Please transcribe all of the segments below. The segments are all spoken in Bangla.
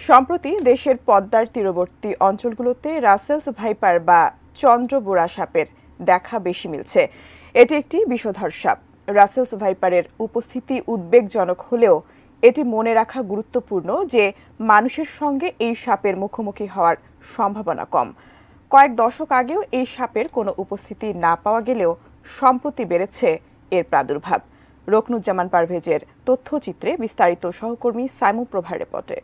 সম্প্রতি দেশের পদ্মার তীরবর্তী অঞ্চলগুলোতে রাসেলস ভাইপার বা চন্দ্রবোরা সাপের দেখা বেশি মিলছে। এটি একটি বিষধর সাপ। রাসেলস ভাইপারের উপস্থিতি উদ্বেগজনক হলেও এটি মনে রাখা গুরুত্বপূর্ণ যে মানুষের সঙ্গে এই সাপের মুখোমুখি হওয়ার সম্ভাবনা কম। কয়েক দশক আগেও এই সাপের কোনো উপস্থিতি না পাওয়া গেলেও সম্প্রতি বেড়েছে এর প্রাদুর্ভাব। রকনুজ্জামান পারভেজের তথ্যচিত্রে বিস্তারিত সহকর্মী সাইমু প্রভার রিপোর্টে।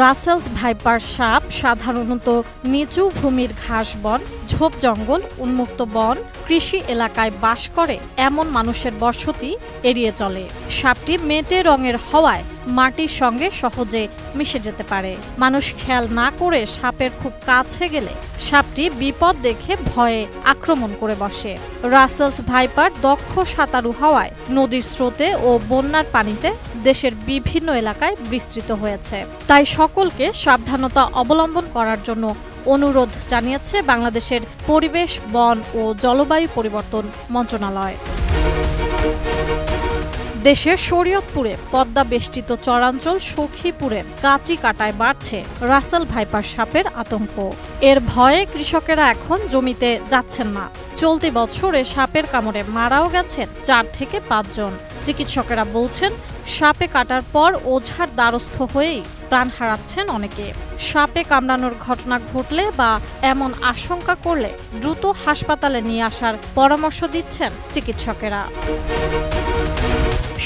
রাসেলস ভাইপার সাপ সাধারণত নিচু ভূমির ঘাস বন, ঝোপ জঙ্গল, উন্মুক্ত বন, কৃষি এলাকায় বাস করে এমন মানুষের বসতি এড়িয়ে চলে। সাপটি মেটে রঙের হওয়ায় মাটির সঙ্গে সহজে মিশে যেতে পারে। মানুষ খেয়াল না করে সাপের খুব কাছে গেলে সাপটি বিপদ দেখে ভয়ে আক্রমণ করে বসে। রাসেলস ভাইপার দক্ষ সাঁতারু হওয়ায় নদীর স্রোতে ও বন্যার পানিতে দেশের বিভিন্ন এলাকায় বিস্তৃত হয়েছে। তাই সকলকে সাবধানতা অবলম্বন করার জন্য অনুরোধ জানিয়েছে বাংলাদেশের পরিবেশ, বন ও জলবায়ু পরিবর্তন মন্ত্রণালয়। দেশের শরীয়তপুরে পদ্মা বেষ্টিত চরাঞ্চল সখীপুরের কাঁচি কাটায় বাড়ছে রাসেল ভাইপার সাপের আতঙ্ক। এর ভয়ে কৃষকেরা এখন জমিতে যাচ্ছেন না। চলতি বছরে সাপের কামড়ে মারাও গেছেন 4 থেকে 5 জন। চিকিৎসকেরা বলছেন সাপে কাটার পর ওঝার দ্বারস্থ হয়েই প্রাণ হারাচ্ছেন অনেকে। সাপে কামড়ানোর ঘটনা ঘটলে বা এমন আশঙ্কা করলে দ্রুত হাসপাতালে নিয়ে আসার পরামর্শ দিচ্ছেন চিকিৎসকেরা।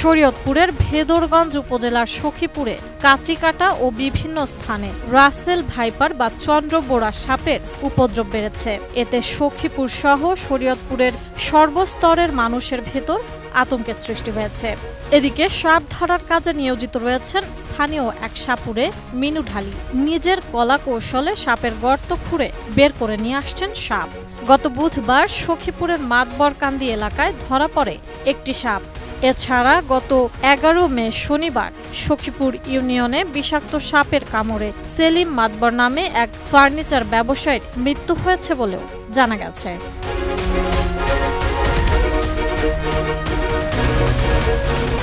শরীয়তপুরের ভেদরগঞ্জ উপজেলার সখীপুরে কাঁচিকাটা ও বিভিন্ন স্থানে রাসেল ভাইপার বা চন্দ্রবোরা সাপের উপদ্রব বেড়েছে। এতে সখীপুর সহ শরীয়তপুরের সর্বস্তরের মানুষের ভেতর আতঙ্কের সৃষ্টি হয়েছে। এদিকে সাপ ধরার কাজে নিয়োজিত রয়েছেন স্থানীয় এক সাপুরে মিনু ঢালি। নিজের কলা কৌশলে সাপের গর্ত খুঁড়ে বের করে নিয়ে আসছেন সাপ। গত বুধবার সখীপুরের মাতবরকান্দি এলাকায় ধরা পড়ে একটি সাপ। এছাড়া গত 11 মে শনিবার সখীপুর ইউনিয়নে বিষাক্ত সাপের কামড়ে সেলিম মাতবর নামে এক ফার্নিচার ব্যবসায়ীর মৃত্যু হয়েছে বলেও জানা গেছে।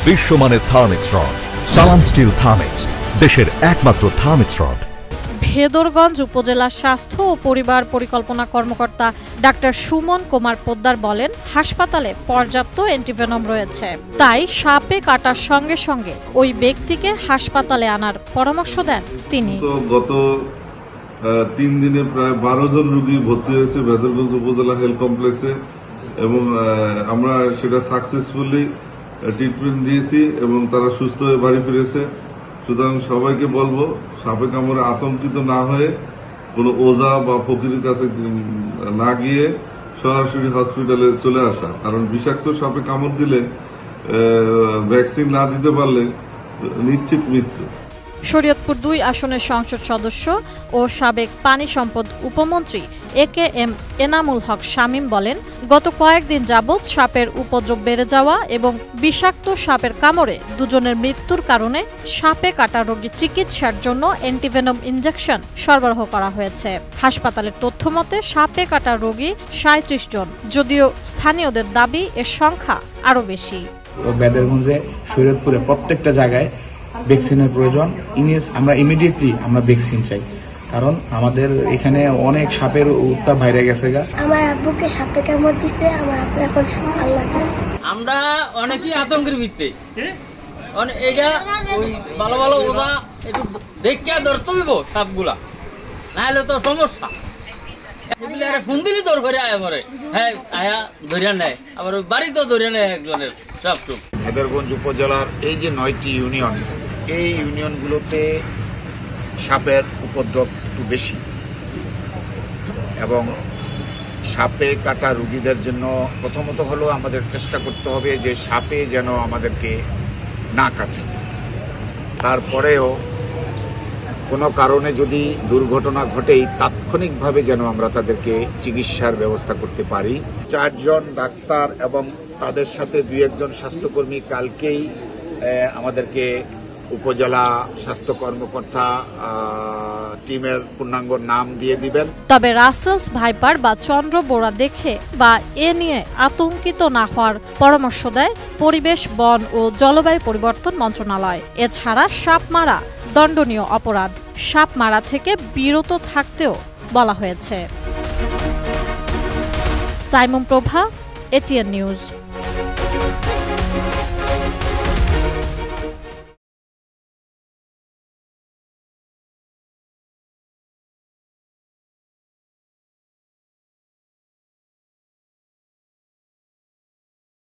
বিশ্বমানের থার্মিক্স রড, সালাম স্টিল থার্মিক্স, দেশের একমাত্র থার্মিক্স রড। ভেদরগঞ্জ উপজেলা স্বাস্থ্য ও পরিবার পরিকল্পনা কর্মকর্তা ডাক্তার সুমন কুমার পোদ্দার বলেন, হাসপাতালে পর্যাপ্ত অ্যান্টিভেনম রয়েছে, তাই সাপে কাটার সঙ্গে সঙ্গে ওই ব্যক্তিকে হাসপাতালে আনার পরামর্শ দেন তিনি। গত 3 দিনে প্রায় 12 জন রোগী ভর্তি হয়েছে ভেদরগঞ্জ উপজেলা হেলথ কমপ্লেক্সে এবং আমরা সেটা সাকসেসফুলি ট্রিটমেন্ট দিয়েছি এবং তারা সুস্থ হয়ে বাড়ি ফিরেছে। সুতরাং সবাইকে বলবো সাপে কামড়ে আতঙ্কিত না হয়ে কোনো ওঝা বা ফকিরের কাছে না গিয়ে সরাসরি হসপিটালে চলে আসা, কারণ বিষাক্ত সাপে কামড় দিলে ভ্যাকসিন না দিতে পারলে নিশ্চিত মৃত্যু। শরীয়তপুর 2 আসনের সংসদ সদস্য ও সাবেক পানি সম্পদ উপমন্ত্রী AKM এনামুল হক শামীম বলেন, গত কয়েকদিন যাবৎ সাপের উপদ্রব বেড়ে যাওয়া এবং বিষাক্ত সাপের কামড়ে 2 জনের মৃত্যুর কারণে সাপে কাটা রোগী চিকিৎসার জন্য অ্যান্টিভেনম ইনজেকশন সরবরাহ করা হয়েছে। হাসপাতালের তথ্যমতে সাপে কাটা রোগী 37 জন, যদিও স্থানীয়দের দাবি এর সংখ্যা আরও বেশি। ভেদরগঞ্জে শরীয়তপুরে প্রত্যেকটা জায়গায় ভ্যাকসিনের প্রয়োজন। আমরা ইমিডিয়েটলি ভ্যাকসিন চাই, কারণ আমাদের এখানে অনেক সাপের উত্তাপ বাইরে গেছে। আমার আব্বুকে সাপে কামড় দিছে, আমার আব্বু এখন আল্লাহ কাছে। আমরা অনেকই আতঙ্কের ভিত্তি, এটা ওই ভালো ভালো ওরা একটু দেখে ধরতে হইব সাপগুলা, না হলে তো সমস্যা। ফোন দিলি তোর ঘরে আয়া পরে, হ্যাঁ আয়া ধরিয়া নেয়, আবার ওই বাড়িতেও ধরিয়া নেয় একজনের সাপটুক। ভেদরগঞ্জ উপজেলার এই যে 9টি ইউনিয়ন, এই ইউনিয়নগুলোতে সাপের উপদ্রব একটু বেশি এবং সাপে কাটা রোগীদের জন্য প্রথমত হলো আমাদের চেষ্টা করতে হবে যে সাপে যেন আমাদেরকে না কাটে। তারপরেও কোনো কারণে যদি দুর্ঘটনা ঘটেই তাৎক্ষণিকভাবে যেন আমরা তাদেরকে চিকিৎসার ব্যবস্থা করতে পারি। 4 জন ডাক্তার এবং তাদের সাথে 2-1 জন স্বাস্থ্যকর্মী কালকেই আমাদেরকে উপজেলা স্বাস্থ্য কর্মকর্তা টিমের পূর্ণাঙ্গ নাম দিয়ে দিবেন। তবে রাসেলস ভাইপার বা চন্দ্রবোরা দেখে বা এ নিয়ে আতঙ্কিত না হওয়ার পরামর্শ দেয় পরিবেশ, বন ও জলবায়ু পরিবর্তন মন্ত্রণালয়। এছাড়া সাপ মারা দণ্ডনীয় অপরাধ, সাপ মারা থেকে বিরত থাকতেও বলা হয়েছে। সাইমুম প্রভা, এটিএন নিউজ।